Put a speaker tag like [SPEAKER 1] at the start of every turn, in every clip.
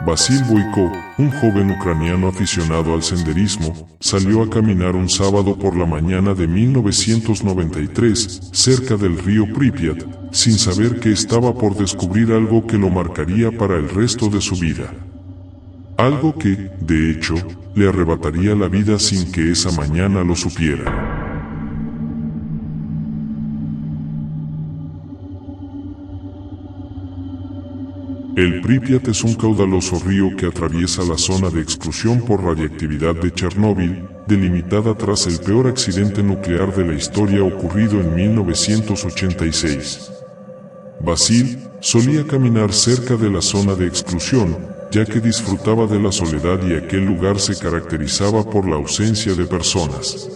[SPEAKER 1] Vasil Boykov, un joven ucraniano aficionado al senderismo, salió a caminar un sábado por la mañana de 1993, cerca del río Pripyat, sin saber que estaba por descubrir algo que lo marcaría para el resto de su vida. Algo que, de hecho, le arrebataría la vida sin que esa mañana lo supiera. El Pripyat es un caudaloso río que atraviesa la zona de exclusión por radiactividad de Chernóbil, delimitada tras el peor accidente nuclear de la historia ocurrido en 1986. Vasil solía caminar cerca de la zona de exclusión, ya que disfrutaba de la soledad y aquel lugar se caracterizaba por la ausencia de personas.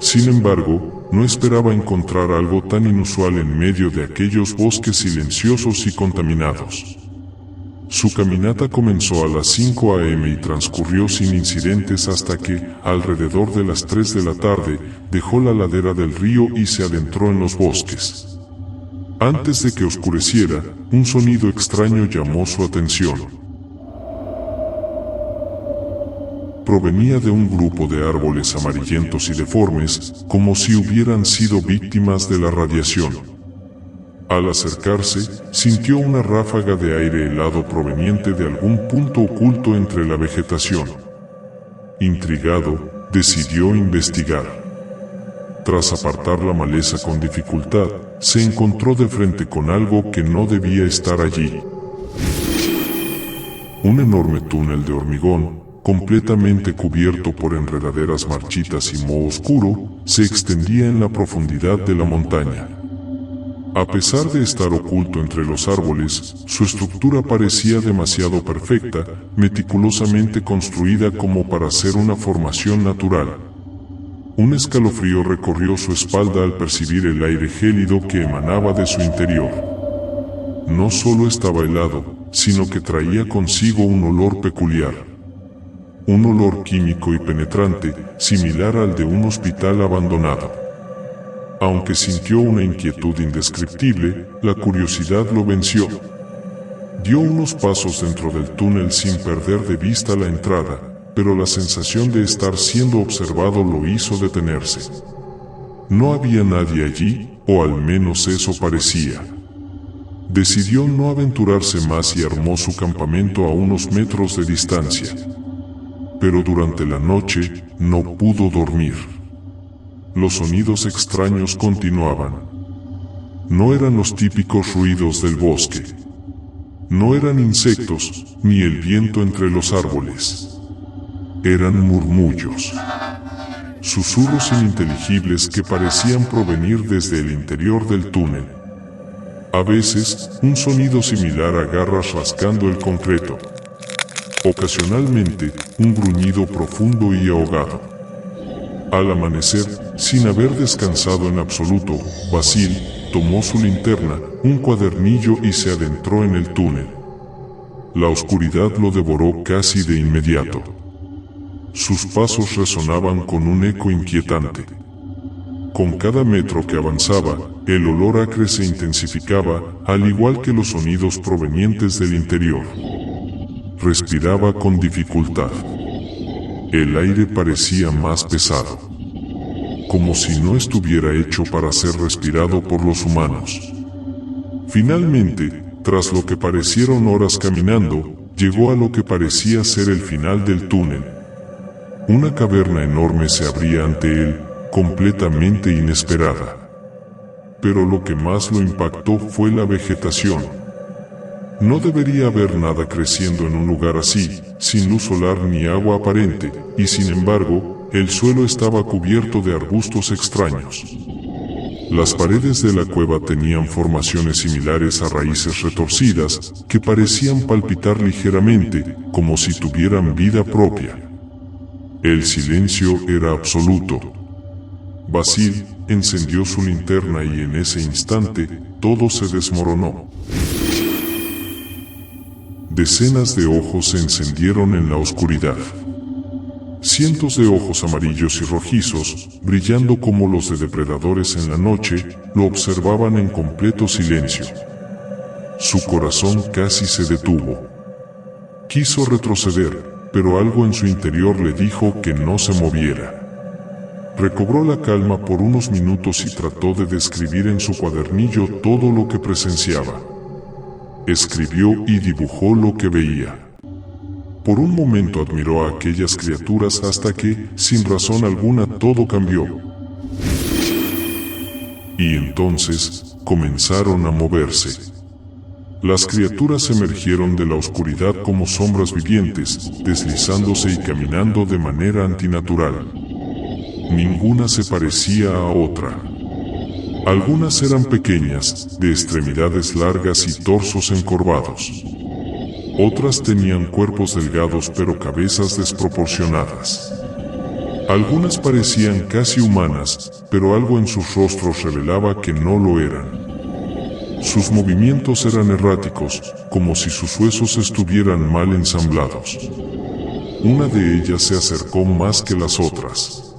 [SPEAKER 1] Sin embargo, no esperaba encontrar algo tan inusual en medio de aquellos bosques silenciosos y contaminados. Su caminata comenzó a las 5 a.m. y transcurrió sin incidentes hasta que, alrededor de las 3 de la tarde, dejó la ladera del río y se adentró en los bosques. Antes de que oscureciera, un sonido extraño llamó su atención. Provenía de un grupo de árboles amarillentos y deformes, como si hubieran sido víctimas de la radiación. Al acercarse, sintió una ráfaga de aire helado proveniente de algún punto oculto entre la vegetación. Intrigado, decidió investigar. Tras apartar la maleza con dificultad, se encontró de frente con algo que no debía estar allí. Un enorme túnel de hormigón, completamente cubierto por enredaderas marchitas y moho oscuro, se extendía en la profundidad de la montaña. A pesar de estar oculto entre los árboles, su estructura parecía demasiado perfecta, meticulosamente construida como para ser una formación natural. Un escalofrío recorrió su espalda al percibir el aire gélido que emanaba de su interior. No solo estaba helado, sino que traía consigo un olor peculiar. Un olor químico y penetrante, similar al de un hospital abandonado. Aunque sintió una inquietud indescriptible, la curiosidad lo venció. Dio unos pasos dentro del túnel sin perder de vista la entrada, pero la sensación de estar siendo observado lo hizo detenerse. No había nadie allí, o al menos eso parecía. Decidió no aventurarse más y armó su campamento a unos metros de distancia. Pero durante la noche, no pudo dormir. Los sonidos extraños continuaban. No eran los típicos ruidos del bosque. No eran insectos, ni el viento entre los árboles. Eran murmullos. Susurros ininteligibles que parecían provenir desde el interior del túnel. A veces, un sonido similar a garras rascando el concreto. Ocasionalmente, un gruñido profundo y ahogado. Al amanecer, sin haber descansado en absoluto, Vasil tomó su linterna, un cuadernillo y se adentró en el túnel. La oscuridad lo devoró casi de inmediato. Sus pasos resonaban con un eco inquietante. Con cada metro que avanzaba, el olor acre se intensificaba, al igual que los sonidos provenientes del interior. Respiraba con dificultad. El aire parecía más pesado, como si no estuviera hecho para ser respirado por los humanos. Finalmente, tras lo que parecieron horas caminando, llegó a lo que parecía ser el final del túnel. Una caverna enorme se abría ante él, completamente inesperada. Pero lo que más lo impactó fue la vegetación. No debería haber nada creciendo en un lugar así, sin luz solar ni agua aparente, y sin embargo, el suelo estaba cubierto de arbustos extraños. Las paredes de la cueva tenían formaciones similares a raíces retorcidas, que parecían palpitar ligeramente, como si tuvieran vida propia. El silencio era absoluto. Vasil encendió su linterna y en ese instante, todo se desmoronó. Decenas de ojos se encendieron en la oscuridad. Cientos de ojos amarillos y rojizos, brillando como los de depredadores en la noche, lo observaban en completo silencio. Su corazón casi se detuvo. Quiso retroceder, pero algo en su interior le dijo que no se moviera. Recobró la calma por unos minutos y trató de describir en su cuadernillo todo lo que presenciaba. Escribió y dibujó lo que veía. Por un momento admiró a aquellas criaturas hasta que, sin razón alguna, todo cambió. Y entonces, comenzaron a moverse. Las criaturas emergieron de la oscuridad como sombras vivientes, deslizándose y caminando de manera antinatural. Ninguna se parecía a otra. Algunas eran pequeñas, de extremidades largas y torsos encorvados. Otras tenían cuerpos delgados pero cabezas desproporcionadas. Algunas parecían casi humanas, pero algo en sus rostros revelaba que no lo eran. Sus movimientos eran erráticos, como si sus huesos estuvieran mal ensamblados. Una de ellas se acercó más que las otras.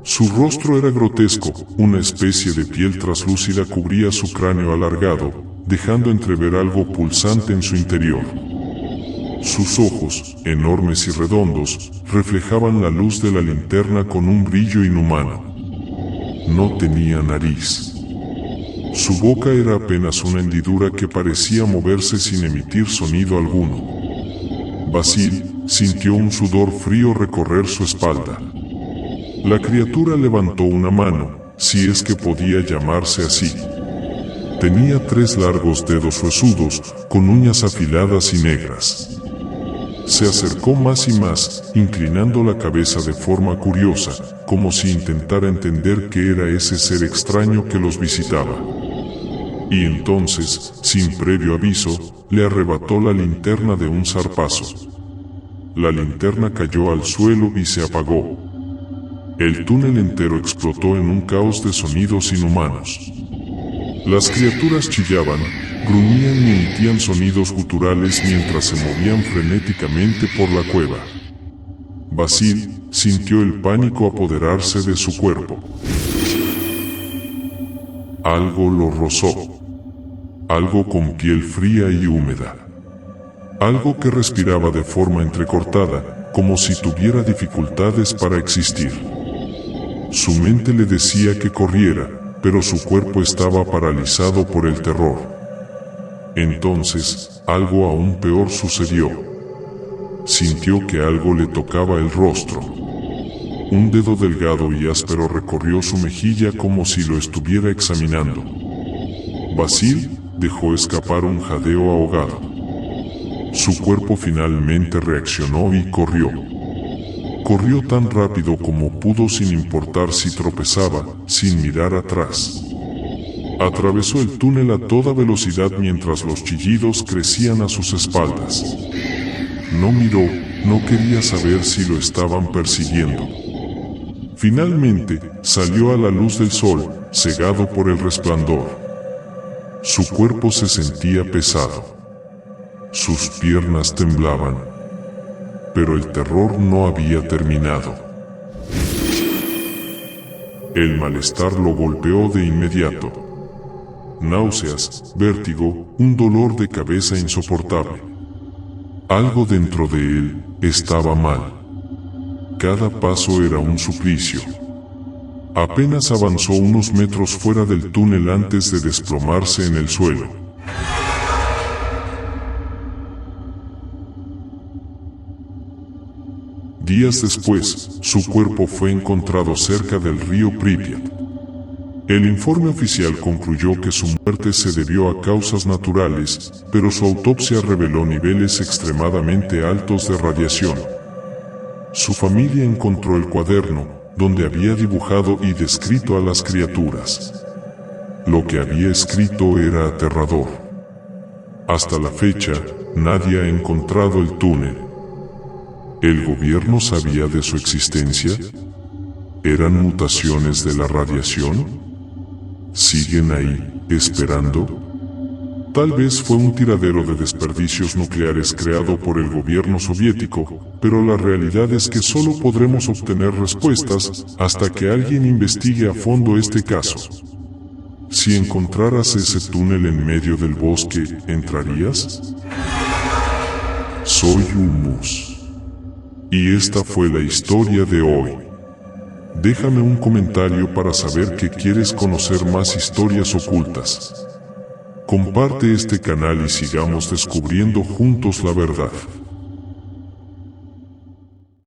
[SPEAKER 1] Su rostro era grotesco, una especie de piel traslúcida cubría su cráneo alargado, dejando entrever algo pulsante en su interior. Sus ojos, enormes y redondos, reflejaban la luz de la linterna con un brillo inhumano. No tenía nariz. Su boca era apenas una hendidura que parecía moverse sin emitir sonido alguno. Basil sintió un sudor frío recorrer su espalda. La criatura levantó una mano, si es que podía llamarse así. Tenía 3 largos dedos huesudos, con uñas afiladas y negras. Se acercó más y más, inclinando la cabeza de forma curiosa, como si intentara entender qué era ese ser extraño que los visitaba. Y entonces, sin previo aviso, le arrebató la linterna de un zarpazo. La linterna cayó al suelo y se apagó. El túnel entero explotó en un caos de sonidos inhumanos. Las criaturas chillaban, gruñían y emitían sonidos guturales mientras se movían frenéticamente por la cueva. Basil sintió el pánico apoderarse de su cuerpo. Algo lo rozó. Algo con piel fría y húmeda. Algo que respiraba de forma entrecortada, como si tuviera dificultades para existir. Su mente le decía que corriera, pero su cuerpo estaba paralizado por el terror. Entonces, algo aún peor sucedió. Sintió que algo le tocaba el rostro. Un dedo delgado y áspero recorrió su mejilla como si lo estuviera examinando. Basil dejó escapar un jadeo ahogado. Su cuerpo finalmente reaccionó y corrió. Corrió tan rápido como pudo sin importar si tropezaba, sin mirar atrás. Atravesó el túnel a toda velocidad mientras los chillidos crecían a sus espaldas. No miró, no quería saber si lo estaban persiguiendo. Finalmente, salió a la luz del sol, cegado por el resplandor. Su cuerpo se sentía pesado. Sus piernas temblaban. Pero el terror no había terminado. El malestar lo golpeó de inmediato. Náuseas, vértigo, un dolor de cabeza insoportable. Algo dentro de él estaba mal. Cada paso era un suplicio. Apenas avanzó unos metros fuera del túnel antes de desplomarse en el suelo. Días después, su cuerpo fue encontrado cerca del río Pripyat. El informe oficial concluyó que su muerte se debió a causas naturales, pero su autopsia reveló niveles extremadamente altos de radiación. Su familia encontró el cuaderno, donde había dibujado y descrito a las criaturas. Lo que había escrito era aterrador. Hasta la fecha, nadie ha encontrado el túnel. ¿El gobierno sabía de su existencia? ¿Eran mutaciones de la radiación? ¿Siguen ahí, esperando? Tal vez fue un tiradero de desperdicios nucleares creado por el gobierno soviético, pero la realidad es que solo podremos obtener respuestas hasta que alguien investigue a fondo este caso. Si encontraras ese túnel en medio del bosque, ¿entrarías? Soy Humus. Y esta fue la historia de hoy. Déjame un comentario para saber que quieres conocer más historias ocultas. Comparte este canal y sigamos descubriendo juntos la verdad.